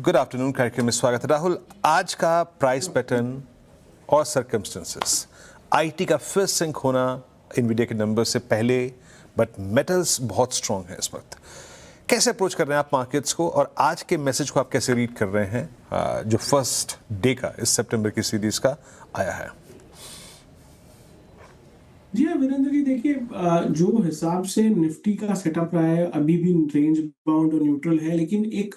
Good afternoon कार्यक्रम में स्वागत है। राहुल, आज का प्राइस पैटर्न और सर्कमस्टेंसेस, आईटी का फिर सिंक होना इनवीडिया के नंबर से पहले, बट मेटल्स बहुत स्ट्रांग है इस वक्त। कैसे अप्रोच कर रहे हैं आप मार्केट्स को और आज के मैसेज को आप कैसे रीड कर रहे हैं जो फर्स्ट डे का इस सितंबर की सीरीज का आया है? जी हाँ वीरेंद्र जी, देखिए जो हिसाब से निफ्टी का सेटअप रहा है अभी भी रेंज बाउंड और न्यूट्रल है, लेकिन एक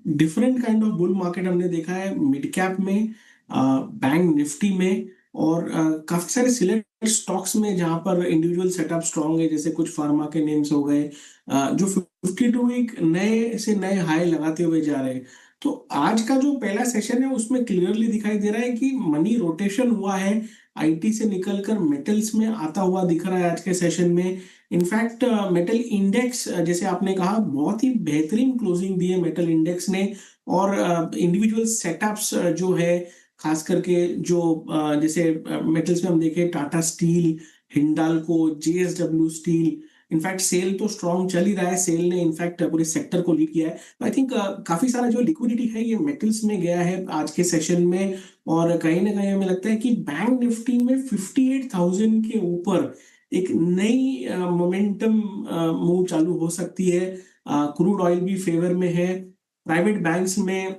different kind of bull market हमने देखा है मिड कैप में, बैंक निफ्टी में और काफी सारे सिलेक्ट स्टॉक्स में जहां पर इंडिविजुअल सेटअप स्ट्रांग है, जैसे कुछ फार्मा के नेम्स हो गए जो 52 वीक नए से नए हाई लगाते हुए जा रहे हैं। तो आज का जो पहला सेशन है उसमें क्लियरली दिखाई दे रहा है कि मनी रोटेशन हुआ है, आईटी से निकलकर मेटल्स में आता हुआ दिख रहा है आज के सेशन में। इनफैक्ट मेटल इंडेक्स जैसे आपने कहा बहुत ही बेहतरीन क्लोजिंग दी है मेटल इंडेक्स ने, और इंडिविजुअल सेटअप्स जो है खास करके जो जैसे मेटल्स में हम देखें Tata steel, Hindalco, JSW steel, in fact SAIL तो स्ट्रॉन्ग चल ही रहा है, सेल ने इनफैक्ट पूरे सेक्टर को लीड किया है। आई थिंक काफी सारा जो लिक्विडिटी है ये मेटल्स में गया है आज के सेशन में, और कहीं ना कहीं हमें लगता है कि बैंक निफ्टी में 58,000 के ऊपर एक नई मोमेंटम मूव चालू हो सकती है। क्रूड ऑयल भी फेवर में है, प्राइवेट बैंक्स में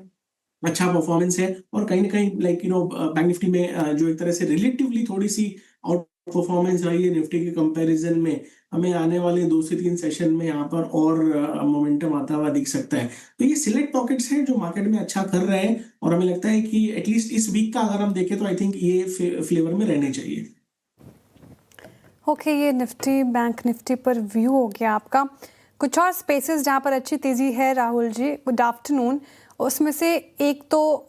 अच्छा परफॉर्मेंस है, और कहीं ना कहीं बैंक निफ्टी में जो एक तरह से रिलेटिवली थोड़ी सी आउट परफॉर्मेंस रही है निफ्टी के कंपैरिजन में, हमें आने वाले 2 से 3 सेशन में यहाँ पर और मोमेंटम आता हुआ दिख सकता है। तो ये सिलेक्ट पॉकेट्स हैं जो मार्केट में अच्छा कर रहे हैं, और हमें लगता है कि एटलीस्ट इस वीक का अगर हम देखें तो आई थिंक ये फ्लेवर में रहने चाहिए। ओके, ये निफ्टी बैंक निफ्टी पर व्यू हो गया आपका। कुछ और स्पेसेस जहाँ पर अच्छी तेजी है राहुल जी, गुड आफ्टरनून। उसमें से एक तो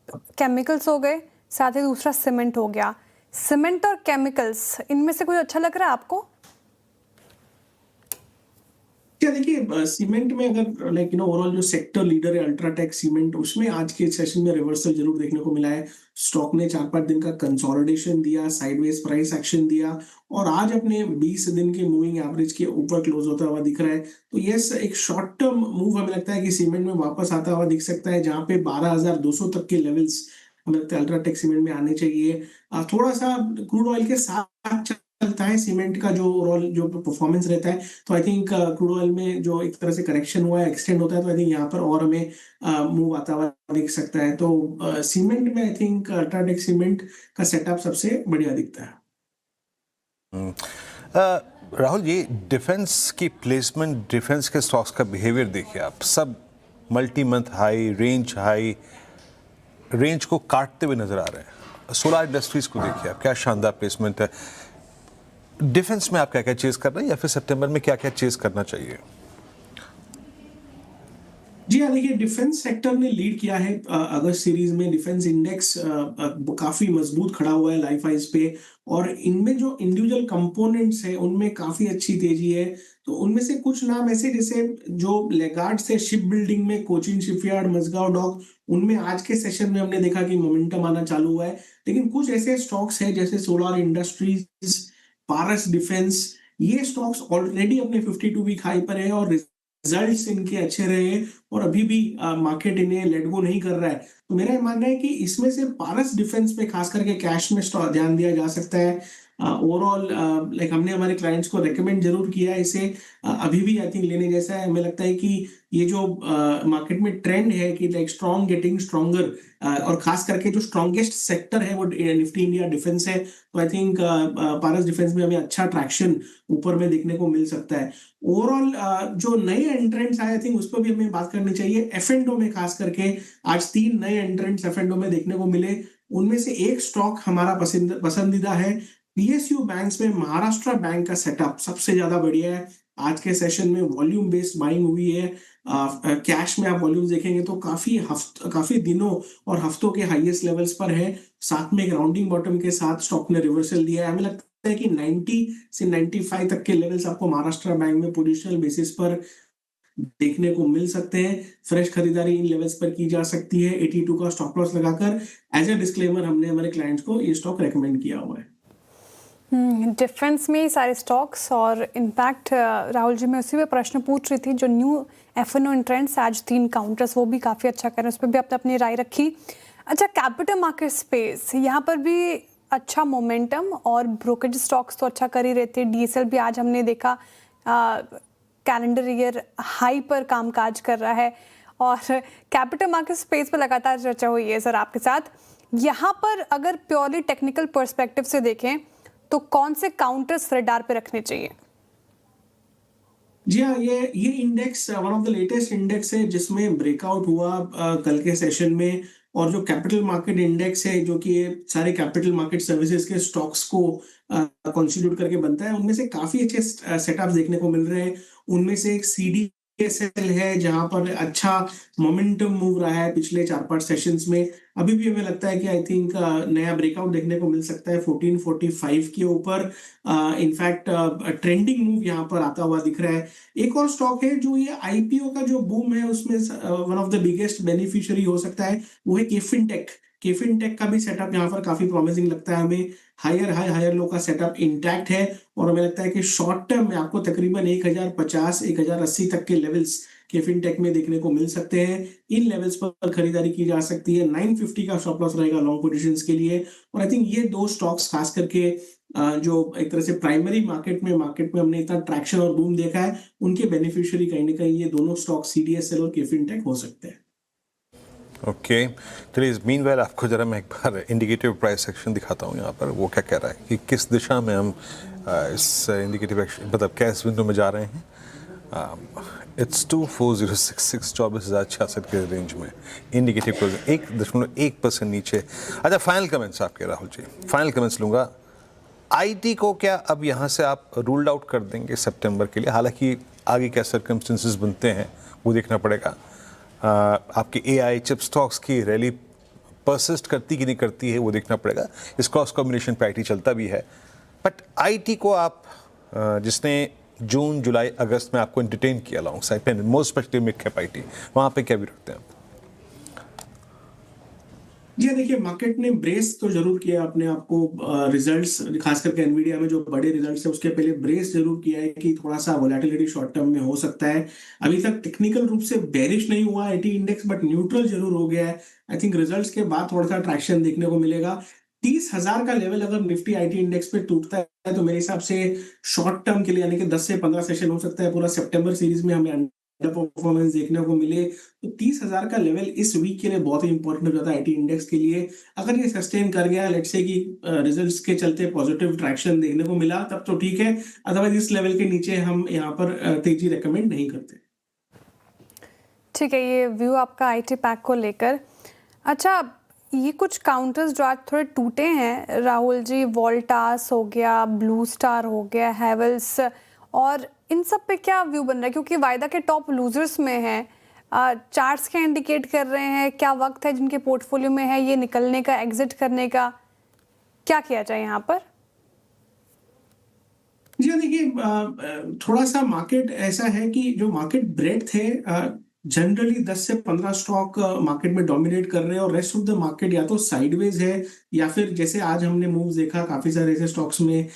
केमिकल्स हो गए, साथ ही दूसरा सीमेंट हो गया। सीमेंट और केमिकल्स, इनमें से कोई अच्छा लग रहा है आपको? क्या देखिए, सीमेंट में अगर ओवरऑल जो सेक्टर लीडर है अल्ट्राटेक सीमेंट, उसमें आज के सेशन में रिवर्सल जरूर देखने को मिला है। स्टॉक ने 4-5 दिन का कंसोलिडेशन दिया, साइडवेज प्राइस एक्शन दिया, और आज अपने 20 दिन के मूविंग एवरेज के ऊपर क्लोज होता हुआ दिख रहा है। तो यस, एक शॉर्ट टर्म मूव हमें लगता है कि सीमेंट में वापस आता हुआ दिख सकता है, जहां पे 12,200 तक के लेवल्स हमें लगता है अल्ट्राटेक सीमेंट में आने चाहिए। थोड़ा सा क्रूड ऑयल के साथ चलता है सीमेंट का जो ओवरऑल जो परफॉर्मेंस रहता है, तो आई थिंक क्रूड ऑयल में जो एक तरह से करेक्शन हुआ है, एक्सटेंड होता है, तो आई थिंक यहाँ पर और हमें मूव आता हुआ दिख सकता है। तो सीमेंट में आई थिंक अल्ट्राटेक सीमेंट का सेटअप सबसे बढ़िया दिखता है। राहुल, ये डिफेंस की प्लेसमेंट, डिफेंस के स्टॉक्स का बिहेवियर देखिए आप, सब मल्टी मंथ हाई, रेंज को काटते हुए नजर आ रहे हैं। सोलर इंडस्ट्रीज को देखिए आप, क्या शानदार प्लेसमेंट है। डिफेंस में आप क्या क्या चेज कर रहे हैं, या फिर सितंबर में क्या क्या चेज करना चाहिए? जी हाँ, देखिए डिफेंस सेक्टर ने लीड किया है अगस्त सीरीज में। डिफेंस इंडेक्स काफी मजबूत खड़ा हुआ है लाइफ हाइज पे, और इनमें जो इंडिविजुअल कंपोनेंट्स है उनमें काफी अच्छी तेजी है। तो उनमें से कुछ नाम ऐसे जैसे जो लेगार्ड्स है शिप बिल्डिंग में, कोचिन शिपयार्ड, मजगांव डॉक, उनमें आज के सेशन में हमने देखा कि मोमेंटम आना चालू हुआ है। लेकिन कुछ ऐसे स्टॉक्स है जैसे सोलर इंडस्ट्रीज, पारस डिफेंस, ये स्टॉक्स ऑलरेडी अपने 52 वीक हाई पर है, और रिजल्ट्स इनके अच्छे रहे, और अभी भी मार्केट इन्हें लेट गो नहीं कर रहा है। तो मेरा ये मानना है कि इसमें से पारस डिफेंस पे खास करके कैश में ध्यान दिया जा सकता है। ओवरऑल हमने हमारे क्लाइंट्स को रेकमेंड जरूर किया है इसे, अभी भी आई थिंक लेने जैसा है। हमें लगता है कि ये जो मार्केट में ट्रेंड है कि स्ट्रॉन्ग गेटिंग स्ट्रॉन्गर, और खास करके जो स्ट्रॉन्गेस्ट सेक्टर है वो निफ्टी इंडिया डिफेंस है, तो आई थिंक पारस डिफेंस में हमें अच्छा ट्रैक्शन ऊपर में देखने को मिल सकता है। ओवरऑल जो नए एंट्रेंट्स आए, आई थिंक उस पर भी हमें बात करनी चाहिए। एफ&ओ में खास करके आज 3 नए एंट्रेंट्स एफ&ओ में देखने को मिले, उनमें से एक स्टॉक हमारा पसंदीदा है। पीएसयू बैंक्स में महाराष्ट्र बैंक का सेटअप सबसे ज्यादा बढ़िया है। आज के सेशन में वॉल्यूम बेस्ड बाइंग हुई है। कैश में आप वॉल्यूम देखेंगे तो काफी दिनों और हफ्तों के हाईएस्ट लेवल्स पर है। साथ में एक राउंडिंग बॉटम के साथ स्टॉक ने रिवर्सल दिया है। हमें लगता है कि 90 से 95 तक के लेवल्स आपको महाराष्ट्र बैंक में पोजिशनल बेसिस पर देखने को मिल सकते हैं। फ्रेश खरीदारी इन लेवल्स पर की जा सकती है 82 का स्टॉप लॉस लगाकर। एज ए डिस्क्लेमर हमने हमारे क्लाइंट्स को ये स्टॉक रेकमेंड किया हुआ है। डिफेंस में ही सारे स्टॉक्स और इनफैक्ट राहुल जी, मैं उसी पे प्रश्न पूछ रही थी, जो न्यू एफएनओ एंट्रेंट्स आज 3 काउंटर्स वो भी काफ़ी अच्छा कर रहे हैं, उस पर भी आपने अपनी राय रखी। अच्छा, कैपिटल मार्केट स्पेस यहाँ पर भी अच्छा मोमेंटम और ब्रोकरेज स्टॉक्स तो अच्छा कर ही रहे थे। डीएसएल भी आज हमने देखा कैलेंडर ईयर हाई पर कामकाज कर रहा है और कैपिटल मार्केट स्पेस पर लगातार चर्चा हुई है सर आपके साथ। यहाँ पर अगर प्योरली टेक्निकल पर्सपेक्टिव से देखें तो कौन से काउंटर्स रडार पे रखने चाहिए? जी हाँ, ये index one of the latest index है जिसमें ब्रेकआउट हुआ कल के सेशन में। और जो कैपिटल मार्केट इंडेक्स है, जो कि ये सारे कैपिटल मार्केट सर्विसेज के स्टॉक्स को कॉन्स्टिट्यूट करके बनता है, उनमें से काफी अच्छे सेटअप्स देखने को मिल रहे हैं। उनमें से एक CDSL है जहां पर अच्छा मोमेंटम मूव रहा है पिछले 4-5 सेशंस में। अभी भी हमें लगता है कि आई थिंक नया ब्रेकआउट देखने को मिल सकता है 1445 के ऊपर। इनफैक्ट ट्रेंडिंग मूव यहाँ पर आता हुआ दिख रहा है। एक और स्टॉक है जो ये IPO का जो बूम है उसमें one of the biggest beneficiary हो सकता है, वो है केफिन टेक का भी सेटअप यहाँ पर काफी प्रॉमिसिंग लगता है हमें। हायर लो का सेटअप इंटैक्ट है और हमें लगता है कि शॉर्ट टर्म में आपको तकरीबन 1050 1080 तक के लेवल्स केफिन टेक में देखने को मिल सकते हैं। इन लेवल्स पर खरीदारी की जा सकती है। 950 का स्टॉप लॉस रहेगा लॉन्ग पोजीशंस के लिए। और आई थिंक ये 2 स्टॉक्स खास करके जो एक तरह से प्राइमरी मार्केट में हमने इतना ट्रैक्शन और बूम देखा है, उनके बेनिफिशियरी कहीं ना कहीं ये दोनों स्टॉक CDSL और केफिन टेक हो सकते हैं। ओके, चलिए मीनवाइल आपको जरा मैं एक बार इंडिकेटिव प्राइस सेक्शन दिखाता हूँ यहाँ पर, वो क्या कह रहा है कि किस दिशा में हम इस इंडिकेटिव मतलब कैश विंडो में जा रहे हैं। इट्स 24066, 24,066 के रेंज में इंडिकेटिव क्लोजिंग 1.1% नीचे। अच्छा, फाइनल कमेंट्स आपके राहुल जी, फाइनल कमेंट्स लूँगा। IT को क्या अब यहाँ से आप रूल्ड आउट कर देंगे सितंबर के लिए? हालांकि आगे क्या सर्कमस्टेंसेस बनते हैं वो देखना पड़ेगा। आपकी AI चिप स्टॉक्स की रैली परसिस्ट करती कि नहीं करती है वो देखना पड़ेगा। इस क्रॉस कॉम्बिनेशन पे IT चलता भी है, बट IT को आप जिसने जून जुलाई अगस्त में आपको एंटरटेन किया लॉन्ग साइड पे, most specially mid cap IT, वहाँ पे क्या भी रखते हैं आप? जी देखिए, मार्केट ने ब्रेस तो जरूर किया अपने आप को। रिजल्ट्स खास करके एनवीडिया में जो बड़े रिजल्ट्स है उसके पहले ब्रेस जरूर किया है कि थोड़ा सा वोलेटिलिटी शॉर्ट टर्म में हो सकता है। अभी तक टेक्निकल रूप से बेरिश नहीं हुआ IT इंडेक्स, बट न्यूट्रल जरूर हो गया है। आई थिंक रिजल्ट्स के बाद थोड़ा सा ट्रैक्शन देखने को मिलेगा। 30,000 का लेवल अगर निफ्टी IT इंडेक्स पे टूटता है तो मेरे हिसाब से शॉर्ट टर्म के लिए, यानी कि 10 से 15 सेशन हो सकता है पूरा सितंबर सीरीज में हमें परफॉर्मेंस देखने को मिले, तो 30,000 का लेवल इस वीक के लिए बहुत ही इंपॉर्टेंट हो जाता है IT इंडेक्स के लिए। अगर ये सस्टेन कर गया, लेट्स से कि रिजल्ट्स के चलते पॉजिटिव ट्रैक्शन देखने को मिला, तब तो ठीक है। अदरवाइज इस लेवल के नीचे हम यहाँ पर तेजी रेकमेंड नहीं करते। ठीक है, ये व्यू आपका IT पैक को लेकर। अच्छा, ये कुछ काउंटर्स जो आज थोड़े टूटे हैं राहुल जी, वोल्टास हो गया, ब्लू स्टार हो गया, हैवेल्स, और इन सब पे क्या व्यू बन रहा है? क्योंकि वायदा के टॉप लूजर्स में हैं, चार्ट्स क्या इंडिकेट कर रहे हैं? क्या वक्त है जिनके पोर्टफोलियो में है ये निकलने का, एग्जिट करने का? क्या किया जाए यहाँ पर? जी देखिए, थोड़ा सा मार्केट ऐसा है कि जो मार्केट ब्रेड्थ है, जनरली 10 से 15 स्टॉक मार्केट में डोमिनेट कर रहे हैं और रेस्ट ऑफ द मार्केट या तो साइडवेज है, या फिर जैसे आज हमने मूव्स देखा काफी सारे ऐसे स्टॉक्स में,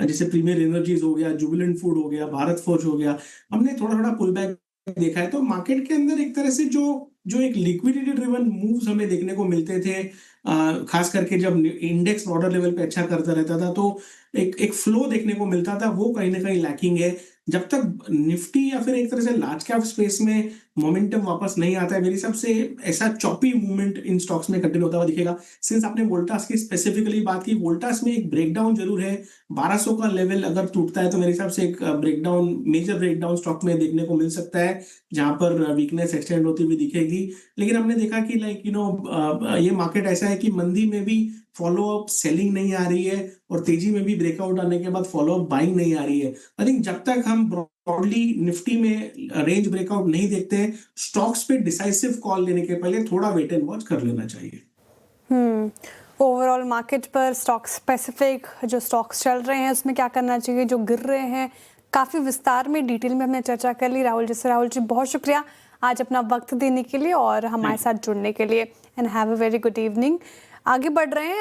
जैसे प्रीमियर एनर्जीज हो गया, जुबिलेंट फूड हो गया, भारत फोर्ज हो गया, हमने थोड़ा थोड़ा पुल बैक देखा है। तो मार्केट के अंदर एक तरह से जो जो एक लिक्विडिटी ड्रिवन मूव्स हमें देखने को मिलते थे, खास करके जब इंडेक्स ऑर्डर लेवल पे अच्छा करता रहता था, तो एक फ्लो देखने को मिलता था, वो कहीं ना कहीं लैकिंग है। जब तक निफ्टी या फिर एक तरह से लार्ज कैप स्पेस में मोमेंटम वापस नहीं आता है, मेरे हिसाब से ऐसा चॉपी मूवमेंट इन स्टॉक्स में कंटिन्यू होता हुआ दिखेगा। सिंस आपने वोल्टास की स्पेसिफिकली बात की, वोल्टास में एक ब्रेकडाउन जरूर है। 1200 का लेवल अगर टूटता है तो मेरे हिसाब से एक ब्रेकडाउन, मेजर ब्रेकडाउन स्टॉक में देखने को मिल सकता है, जहां पर वीकनेस एक्सटेंड होती हुई दिखेगी। लेकिन हमने देखा कि ये मार्केट ऐसा है कि मंदी में भी फॉलो अप सेलिंग नहीं आ रही है और तेजी में भी ब्रेकआउट आने के बाद फॉलो अप बाइंग नहीं आ रही है। आई थिंक जब तक हम ब्रॉडली निफ्टी में रेंज ब्रेकआउट नहीं देखते हैं, स्टॉक्स पे डिसाइसिव कॉल लेने के पहले थोड़ा वेट एंड वॉच कर लेना चाहिए। ओवरऑल मार्केट पर स्टॉक स्पेसिफिक जो स्टॉक्स चल रहे हैं उसमें क्या करना चाहिए, जो गिर रहे हैं, काफ़ी विस्तार में डिटेल में हमने चर्चा कर ली राहुल जी से। राहुल जी बहुत शुक्रिया आज अपना वक्त देने के लिए और हमारे साथ जुड़ने के लिए, and have a very good evening. आगे बढ़ रहे हैं।